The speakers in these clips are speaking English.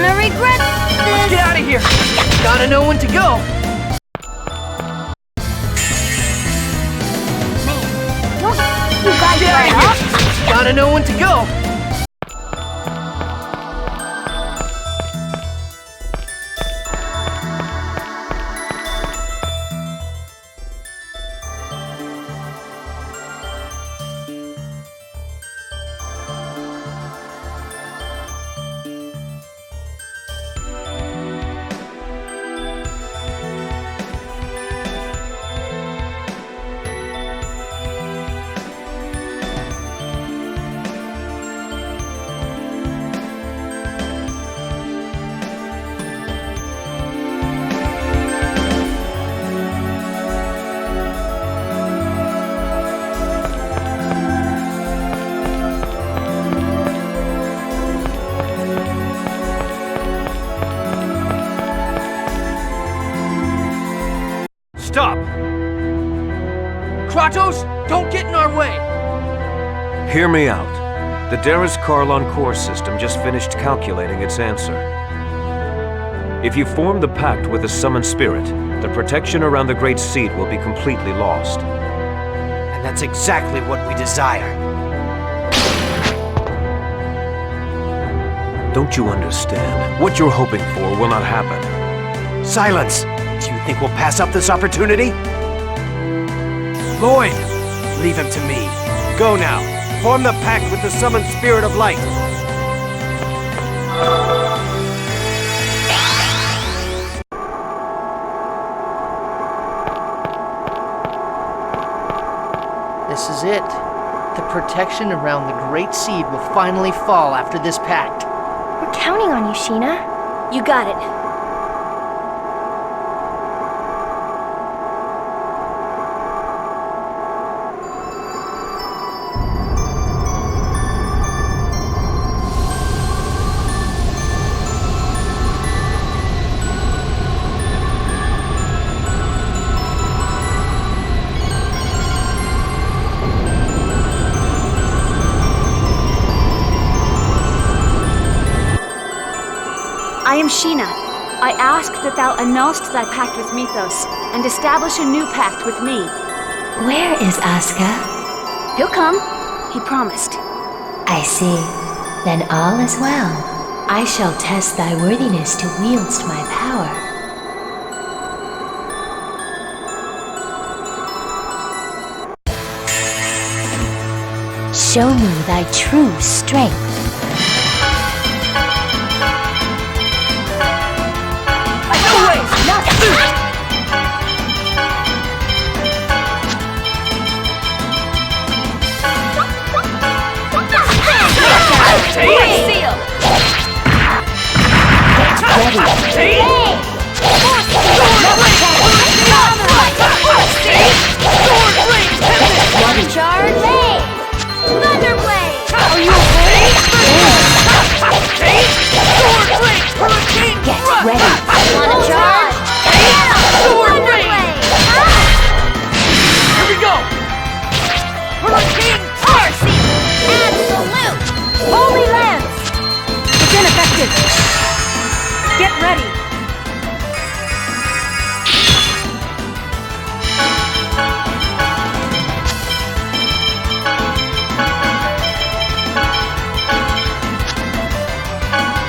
gonna regret this! Let's get out of here! Gotta know when to go! Man, don't you guys Get let out up? of here! Gotta know when to go! Stop! Kratos, don't get in our way! Hear me out. The Darius-Karlon core system just finished calculating its answer. If you form the pact with the summoned spirit, the protection around the Great Seed will be completely lost. And that's exactly what we desire. Don't you understand? What you're hoping for will not happen. Silence! Do you think we'll pass up this opportunity? Lloyd! Leave him to me. Go now. Form the pact with the summoned spirit of light. This is it. The protection around the Great Seed will finally fall after this pact. We're counting on you, Sheena. You got it. I am Sheena. I ask that thou annulst thy pact with Mythos, and establish a new pact with me. Where is Aska? He'll come. He promised. I see. Then all is well. I shall test thy worthiness to wield my power. Show me thy true strength. Charge! Thunder Blade! Are you okay? Sword Blade! Hurricane Get Thrust! ready. Wanna charge? Sword Thunder Blade! Blade! Here we go! Hurricane Thrust! Absolute! Holy Lance! It's ineffective! Get ready!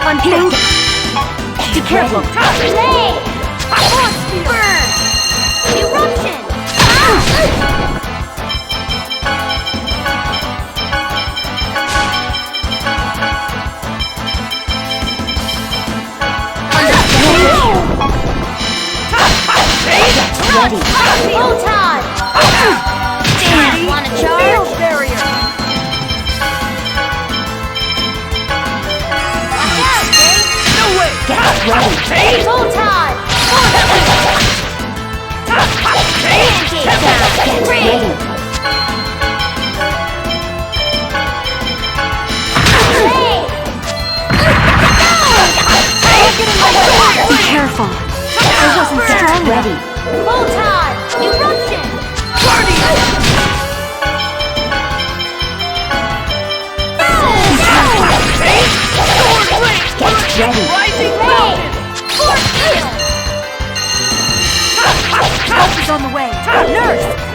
Unpin! Be careful! Blade! Force Burn! Eruption! Ready. Photon! Damn! Wanna charge? Barrier! Watch out, Dave! No way! Get ready. Photon! Pancake down! Get Ring! ready. Blade! Be careful. I wasn't strong enough. Ready. Photon! Eruption! Guardian! Boom! Sword Blade! Get ready. Rising Help is on the way. Nurse!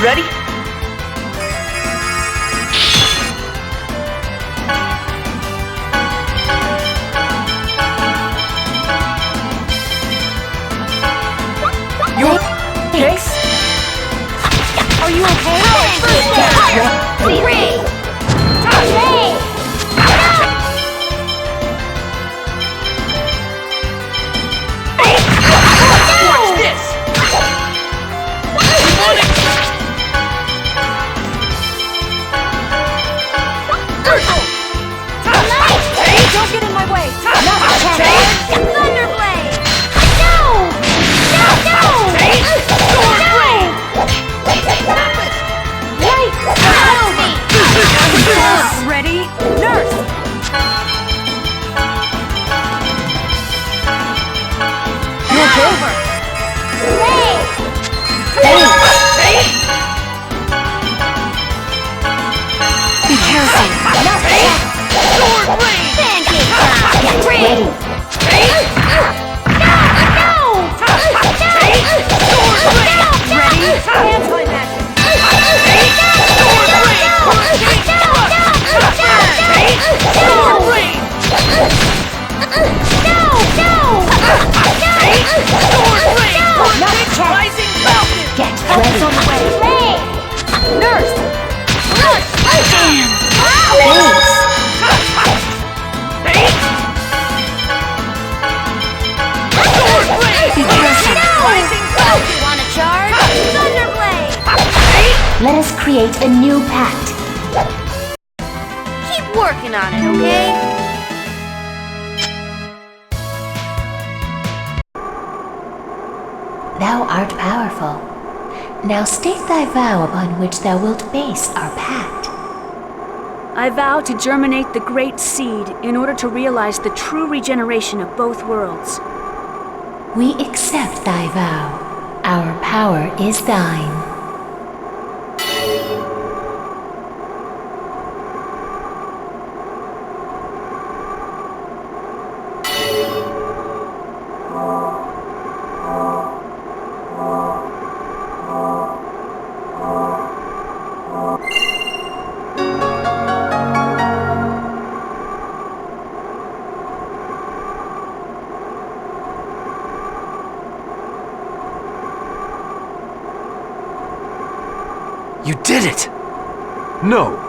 Ready? You okay? Are you okay? Watch this! Don't get in my way! Thunderblade! No! No! No! Light! Follow me! Ready? Nurse! You okay? Be careful! Ready! Nurse! Wanna charge? Thunderblade! Let us create a new pact. Keep working on it, okay? Thou art powerful. Now state thy vow upon which thou wilt base our pact. I vow to germinate the great seed in order to realize the true regeneration of both worlds. We accept thy vow. Our power is thine. You did it! No!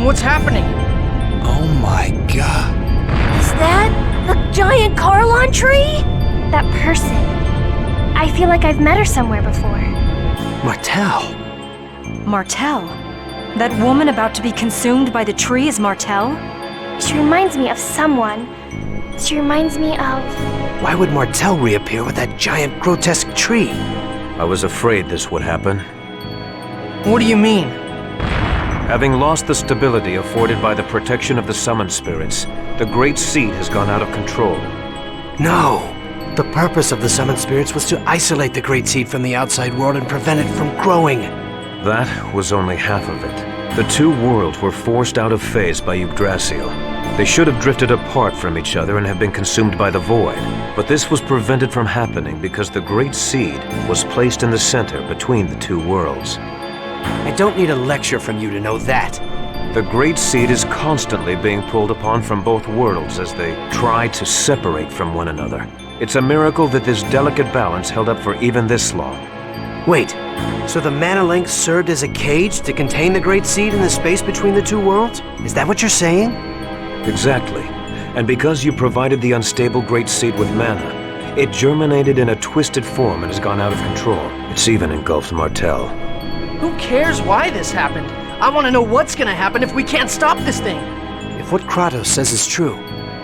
What's happening? Oh my god. Is that the giant Carlon tree? That person. I feel like I've met her somewhere before. Martel. Martel? That woman about to be consumed by the tree is Martel? She reminds me of someone. She reminds me of... Why would Martel reappear with that giant grotesque tree? I was afraid this would happen. What do you mean? Having lost the stability afforded by the protection of the summoned spirits, the Great Seed has gone out of control. No! The purpose of the summoned spirits was to isolate the Great Seed from the outside world and prevent it from growing. That was only half of it. The two worlds were forced out of phase by Yggdrasil. They should have drifted apart from each other and have been consumed by the void. But this was prevented from happening because the Great Seed was placed in the center between the two worlds. I don't need a lecture from you to know that. The Great Seed is constantly being pulled upon from both worlds as they try to separate from one another. It's a miracle that this delicate balance held up for even this long. Wait, so the Mana Link served as a cage to contain the Great Seed in the space between the two worlds? Is that what you're saying? Exactly. And because you provided the unstable Great Seed with mana, it germinated in a twisted form and has gone out of control. It's even engulfed Martel. Who cares why this happened? I want to know what's gonna happen if we can't stop this thing. If what Kratos says is true,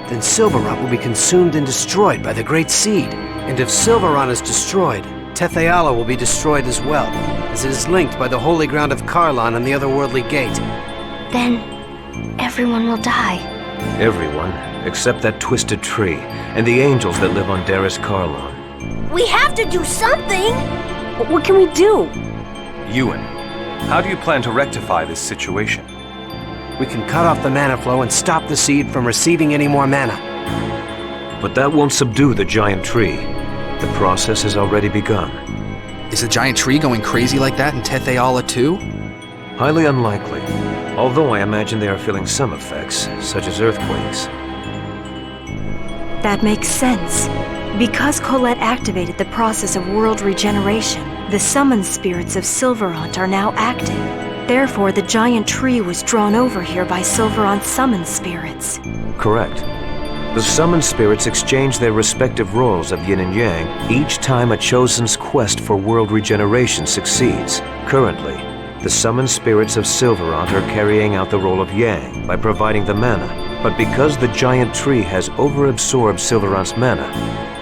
then Silverant will be consumed and destroyed by the Great Seed. And if Silverant is destroyed, Tetheala will be destroyed as well, as it is linked by the holy ground of Carlon and the otherworldly gate. Then everyone will die. Everyone, except that twisted tree, and the angels that live on Daris Carlon. We have to do something! What can we do? Ewan, how do you plan to rectify this situation? We can cut off the mana flow and stop the seed from receiving any more mana. But that won't subdue the giant tree. The process has already begun. Is the giant tree going crazy like that in Tetheala too? Highly unlikely, although I imagine they are feeling some effects, such as earthquakes. That makes sense. Because Colette activated the process of world regeneration, the summoned spirits of Silverant are now active. Therefore, the giant tree was drawn over here by Silverant's summoned spirits. Correct. The summoned spirits exchange their respective roles of yin and yang each time a chosen's quest for world regeneration succeeds. Currently, the summoned spirits of Silverant are carrying out the role of yang by providing the mana. But because the giant tree has overabsorbed Silverant's mana,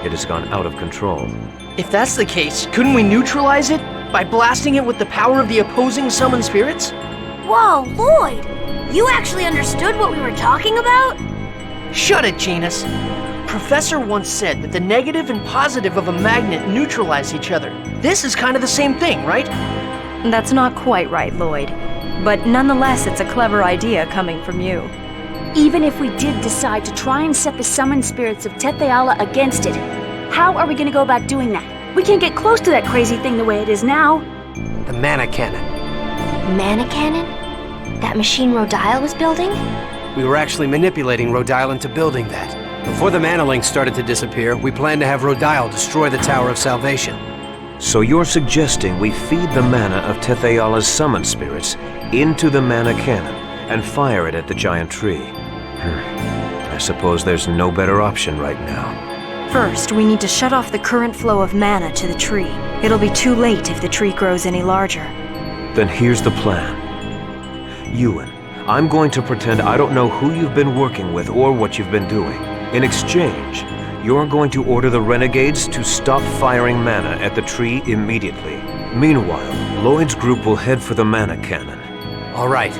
it has gone out of control. If that's the case, couldn't we neutralize it by blasting it with the power of the opposing summoned spirits? Whoa, Lloyd! You actually understood what we were talking about? Shut it, Genis. Professor once said that the negative and positive of a magnet neutralize each other. This is kind of the same thing, right? That's not quite right, Lloyd. But nonetheless, it's a clever idea coming from you. Even if we did decide to try and set the summoned spirits of Tetheala against it, how are we gonna go about doing that? We can't get close to that crazy thing the way it is now. The mana cannon. Mana cannon? That machine Rodile was building? We were actually manipulating Rodile into building that. Before the mana link started to disappear, we planned to have Rodile destroy the Tower of Salvation. So you're suggesting we feed the mana of Tetheala's summoned spirits into the mana cannon and fire it at the giant tree? I suppose there's no better option right now. First, we need to shut off the current flow of mana to the tree. It'll be too late if the tree grows any larger. Then here's the plan. Ewan, I'm going to pretend I don't know who you've been working with or what you've been doing. In exchange, you're going to order the renegades to stop firing mana at the tree immediately. Meanwhile, Lloyd's group will head for the mana cannon. All right.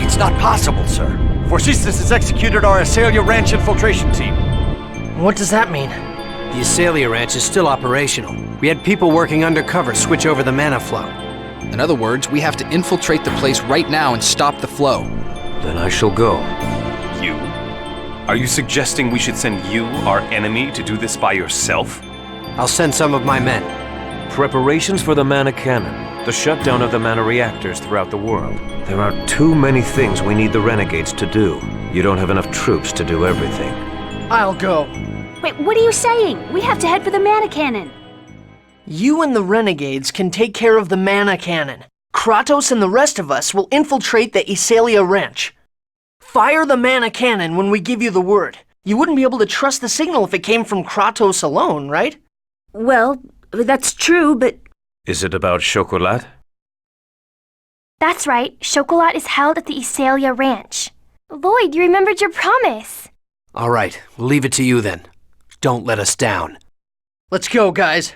It's not possible, sir. Forcistus has executed our Asalia Ranch infiltration team. What does that mean? The Asalia Ranch is still operational. We had people working undercover switch over the mana flow. In other words, we have to infiltrate the place right now and stop the flow. Then I shall go. You? Are you suggesting we should send you, our enemy, to do this by yourself? I'll send some of my men. Preparations for the mana cannon, the shutdown of the mana reactors throughout the world. There are too many things we need the renegades to do. You don't have enough troops to do everything. I'll go. Wait, what are you saying? We have to head for the mana cannon. You and the renegades can take care of the mana cannon. Kratos and the rest of us will infiltrate the Asalia Ranch. Fire the mana cannon when we give you the word. You wouldn't be able to trust the signal if it came from Kratos alone, right? Well, that's true, but... Is it about Chocolat? That's right. Chocolat is held at the Asalia Ranch. Lloyd, you remembered your promise. All right, we'll leave it to you then. Don't let us down. Let's go, guys.